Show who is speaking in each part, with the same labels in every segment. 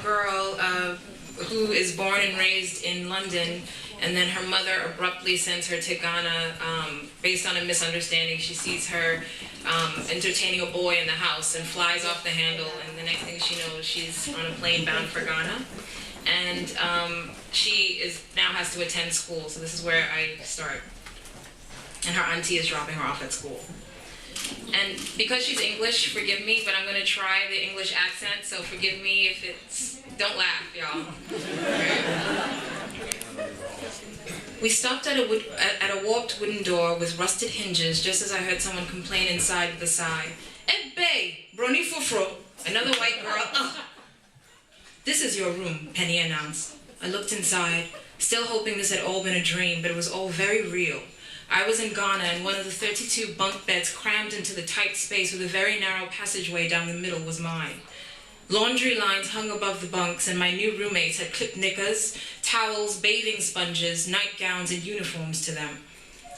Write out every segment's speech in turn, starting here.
Speaker 1: girl who is born and raised in London, and then her mother abruptly sends her to Ghana based on a misunderstanding. She sees her entertaining a boy in the house and flies off the handle, and the next thing she knows, she's on a plane bound for Ghana. And she now has to attend school, so this is where I start. And her auntie is dropping her off at school. And because she's English, forgive me, but I'm going to try the English accent, so forgive me if it's... Don't laugh, y'all. We stopped at a warped wooden door with rusted hinges just as I heard someone complain inside with a sigh. Ebbe, brony fufro, another white girl. Ugh. This is your room, Penny announced. I looked inside, still hoping this had all been a dream, but it was all very real. I was in Ghana, and one of the 32 bunk beds crammed into the tight space with a very narrow passageway down the middle was mine. Laundry lines hung above the bunks, and my new roommates had clipped knickers, towels, bathing sponges, nightgowns, and uniforms to them.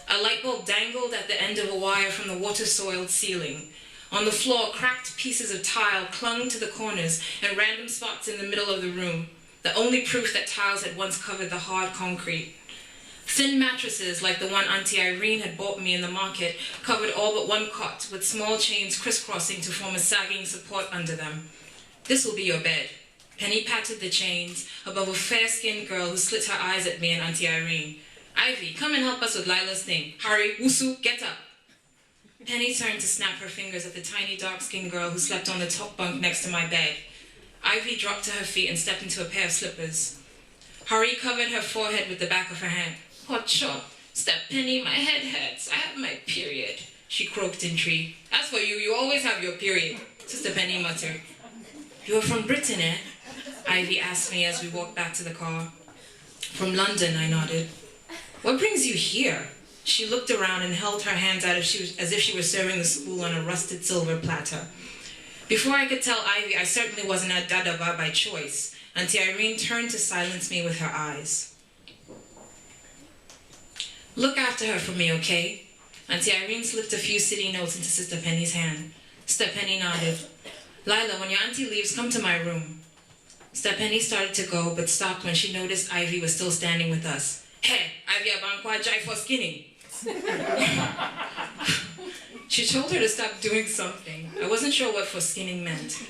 Speaker 1: A light bulb dangled at the end of a wire from the water-soiled ceiling. On the floor, cracked pieces of tile clung to the corners and random spots in the middle of the room, the only proof that tiles had once covered the hard concrete. Thin mattresses, like the one Auntie Irene had bought me in the market, covered all but one cot, with small chains crisscrossing to form a sagging support under them. This will be your bed. Penny patted the chains above a fair-skinned girl who slit her eyes at me and Auntie Irene. Ivy, come and help us with Lila's thing. Hurry, Wusu, get up. Penny turned to snap her fingers at the tiny dark-skinned girl who slept on the top bunk next to my bed. Ivy dropped to her feet and stepped into a pair of slippers. Hurry covered her forehead with the back of her hand. Hot shot. Step, Penny, my head hurts. I have my period, she croaked in tree. As for you, you always have your period, Sister Penny muttered. You are from Britain, eh? Ivy asked me as we walked back to the car. From London, I nodded. What brings you here? She looked around and held her hands out as if she were serving the school on a rusted silver platter. Before I could tell Ivy, I certainly wasn't a Dadaba by choice. Auntie Irene turned to silence me with her eyes. Look after her for me, okay? Auntie Irene slipped a few city notes into Sister Penny's hand. Sister Penny nodded. Lila, when your auntie leaves, come to my room. Sister Penny started to go, but stopped when she noticed Ivy was still standing with us. Hey, Ivy abankwa jai for skinning. She told her to stop doing something. I wasn't sure what for skinning meant.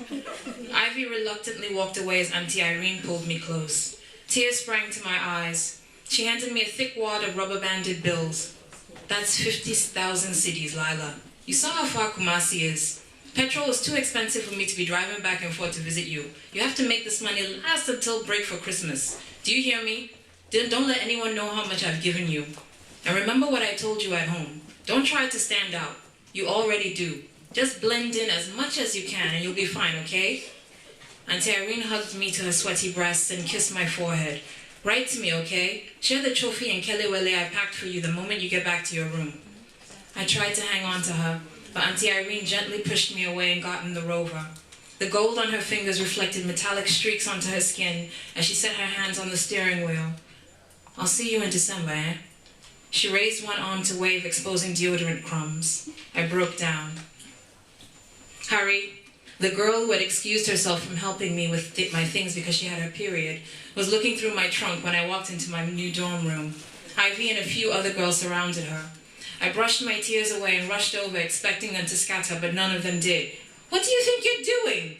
Speaker 1: Ivy reluctantly walked away as Auntie Irene pulled me close. Tears sprang to my eyes. She handed me a thick wad of rubber-banded bills. That's 50,000 cities, Lila. You saw how far Kumasi is. Petrol is too expensive for me to be driving back and forth to visit you. You have to make this money last until break for Christmas. Do you hear me? Don't let anyone know how much I've given you. And remember what I told you at home. Don't try to stand out. You already do. Just blend in as much as you can and you'll be fine, okay? Auntie Irene hugged me to her sweaty breasts and kissed my forehead. Write to me, okay? Share the trophy and kelewele I packed for you the moment you get back to your room. I tried to hang on to her, but Auntie Irene gently pushed me away and got in the Rover. The gold on her fingers reflected metallic streaks onto her skin as she set her hands on the steering wheel. I'll see you in December, eh? She raised one arm to wave, exposing deodorant crumbs. I broke down. Harry, the girl who had excused herself from helping me with my things because she had her period, was looking through my trunk when I walked into my new dorm room. Ivy and a few other girls surrounded her. I brushed my tears away and rushed over, expecting them to scatter, but none of them did. What do you think you're doing?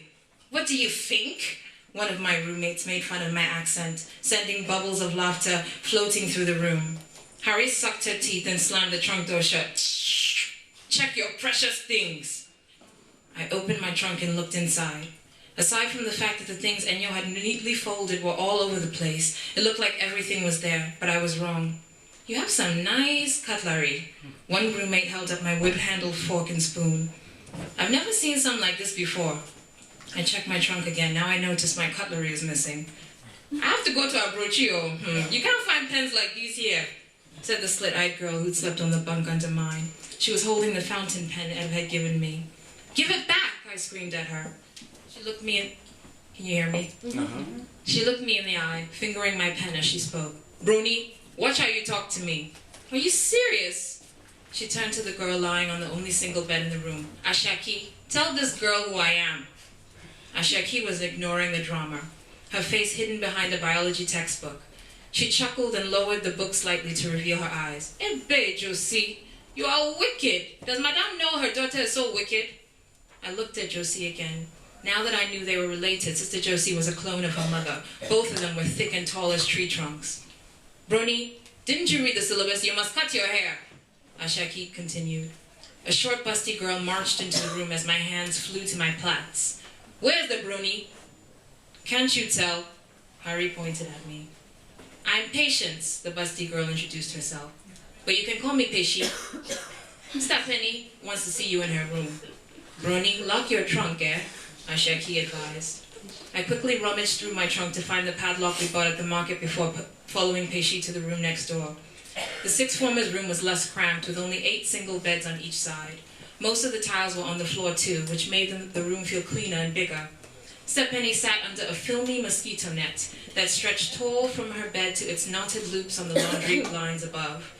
Speaker 1: What do you think? One of my roommates made fun of my accent, sending bubbles of laughter floating through the room. Harry sucked her teeth and slammed the trunk door shut. Shh! Check your precious things! I opened my trunk and looked inside. Aside from the fact that the things Enyo had neatly folded were all over the place, it looked like everything was there, but I was wrong. You have some nice cutlery. One roommate held up my whip-handled fork and spoon. I've never seen something like this before. I checked my trunk again. Now I noticed my cutlery is missing. I have to go to Abrochio. You can't find pens like these here, said the slit-eyed girl who'd slept on the bunk under mine. She was holding the fountain pen Ev had given me. Give it back, I screamed at her. She looked me in... Can you hear me? She looked me in the eye, fingering my pen as she spoke. Brony, watch how you talk to me. Are you serious? She turned to the girl lying on the only single bed in the room. Ashaki, tell this girl who I am. Ashaki was ignoring the drama. her face hidden behind a biology textbook. She chuckled and lowered the book slightly to reveal her eyes. "Ebe, Josie, you are wicked. Does Madame know her daughter is so wicked?" I looked at Josie again. Now that I knew they were related, Sister Josie was a clone of her mother. Both of them were thick and tall as tree trunks. "Brony, didn't you read the syllabus? You must cut your hair," Ashaki continued. A short, busty girl marched into the room as my hands flew to my plaits. "Where's the Brony?" "Can't you tell?" Harry pointed at me. "I'm Patience," the busty girl introduced herself. "But you can call me Pesci." "Mr. Penny wants to see you in her room." "Brony, lock your trunk, eh?" Ashaki advised. I quickly rummaged through my trunk to find the padlock we bought at the market before following Pesci to the room next door. The sixth former's room was less cramped, with only 8 single beds on each side. Most of the tiles were on the floor too, which made the room feel cleaner and bigger. Steppenny sat under a filmy mosquito net that stretched tall from her bed to its knotted loops on the laundry blinds above.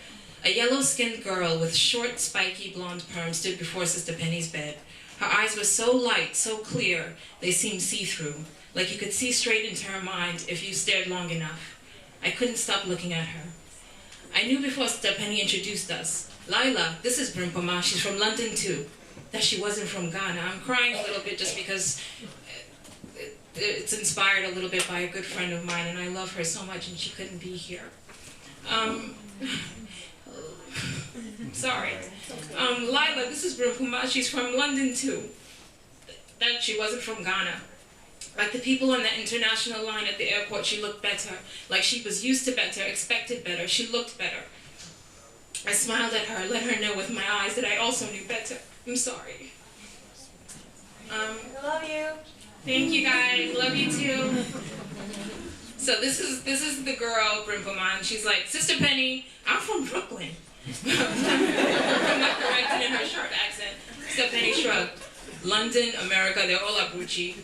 Speaker 1: A yellow-skinned girl with short, spiky blonde perms stood before Sister Penny's bed. Her eyes were so light, so clear, they seemed see-through, like you could see straight into her mind if you stared long enough. I couldn't stop looking at her. I knew before Sister Penny introduced us. "Lila, this is Brimpama, she's from London too." That she wasn't from Ghana. I'm crying a little bit just because it's inspired a little bit by a good friend of mine, and I love her so much, and she couldn't be here. Sorry. "Lila, this is Brimpama, she's from London too." That she wasn't from Ghana. Like the people on the international line at the airport, she looked better. Like she was used to better, expected better, she looked better. I smiled at her, let her know with my eyes that I also knew better. I'm sorry.
Speaker 2: I love you.
Speaker 1: Thank you guys, love you too. So this is the girl, Brimpama, and she's like, "Sister Penny, I'm from Brooklyn." I'm not corrected in her sharp accent. Sister Penny shrugged. "London, America, they're all Abuchi."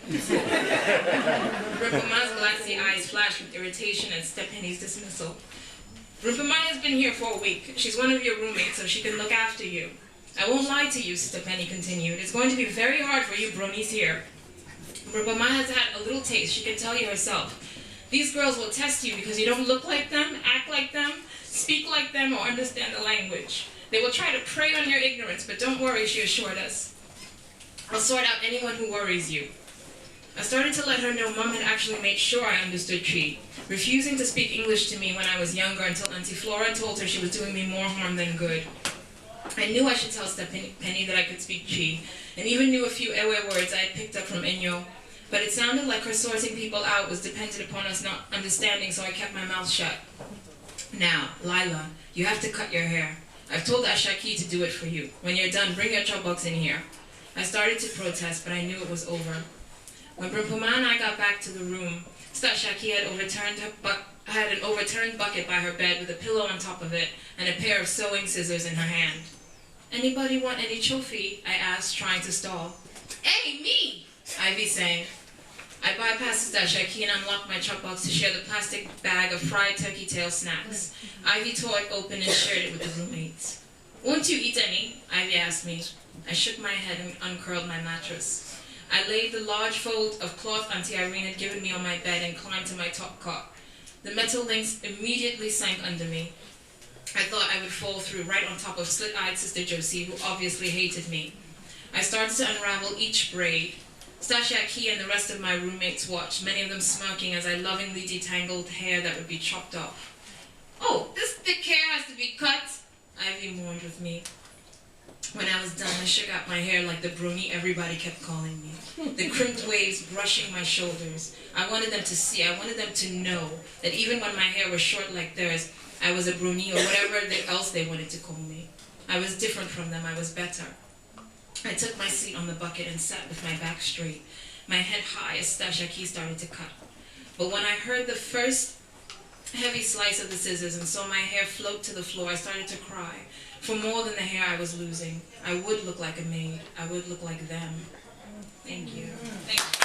Speaker 1: Brimpama's glassy eyes flashed with irritation at Sister Penny's dismissal. "Brimpama has been here for a week. She's one of your roommates, so she can look after you. I won't lie to you," Sister Penny continued. "It's going to be very hard for you bronies here. Brimpama has had a little taste, she can tell you herself. These girls will test you because you don't look like them, act like them, speak like them, or understand the language. They will try to prey on your ignorance, but don't worry," she assured us. "I'll sort out anyone who worries you." I started to let her know Mom had actually made sure I understood Tree, refusing to speak English to me when I was younger until Auntie Flora told her she was doing me more harm than good. I knew I should tell Step Penny that I could speak Tree, and even knew a few Ewe words I had picked up from Inyo, but it sounded like her sorting people out was dependent upon us not understanding, so I kept my mouth shut. "Now, Lila, you have to cut your hair. I've told Ashaki to do it for you. When you're done, bring your chopbox in here." I started to protest, but I knew it was over. When Brimpama and I got back to the room, Ashaki had an overturned bucket by her bed with a pillow on top of it and a pair of sewing scissors in her hand. "Anybody want any chofi?" I asked, trying to stall. "Hey, me!" Ivy sang. I bypassed Ashaki and unlocked my chopbox to share the plastic bag of fried turkey tail snacks. Ivy tore it open and shared it with the roommates. "Won't you eat any?" Ivy asked me. I shook my head and uncurled my mattress. I laid the large fold of cloth Auntie Irene had given me on my bed and climbed to my top cot. The metal links immediately sank under me. I thought I would fall through right on top of slit-eyed Sister Josie, who obviously hated me. I started to unravel each braid. Stashaki and the rest of my roommates watched, many of them smirking as I lovingly detangled hair that would be chopped off. "Oh, this thick hair has to be cut," Ivy mourned with me. When I was done, I shook out my hair like the brony everybody kept calling me. The crimped waves brushing my shoulders. I wanted them to see, I wanted them to know that even when my hair was short like theirs, I was a brony or whatever else they wanted to call me. I was different from them, I was better. I took my seat on the bucket and sat with my back straight, my head high as Stashaki started to cut. But when I heard the first heavy slice of the scissors and saw my hair float to the floor, I started to cry. For more than the hair I was losing, I would look like a maid. I would look like them. Thank you. Thank you.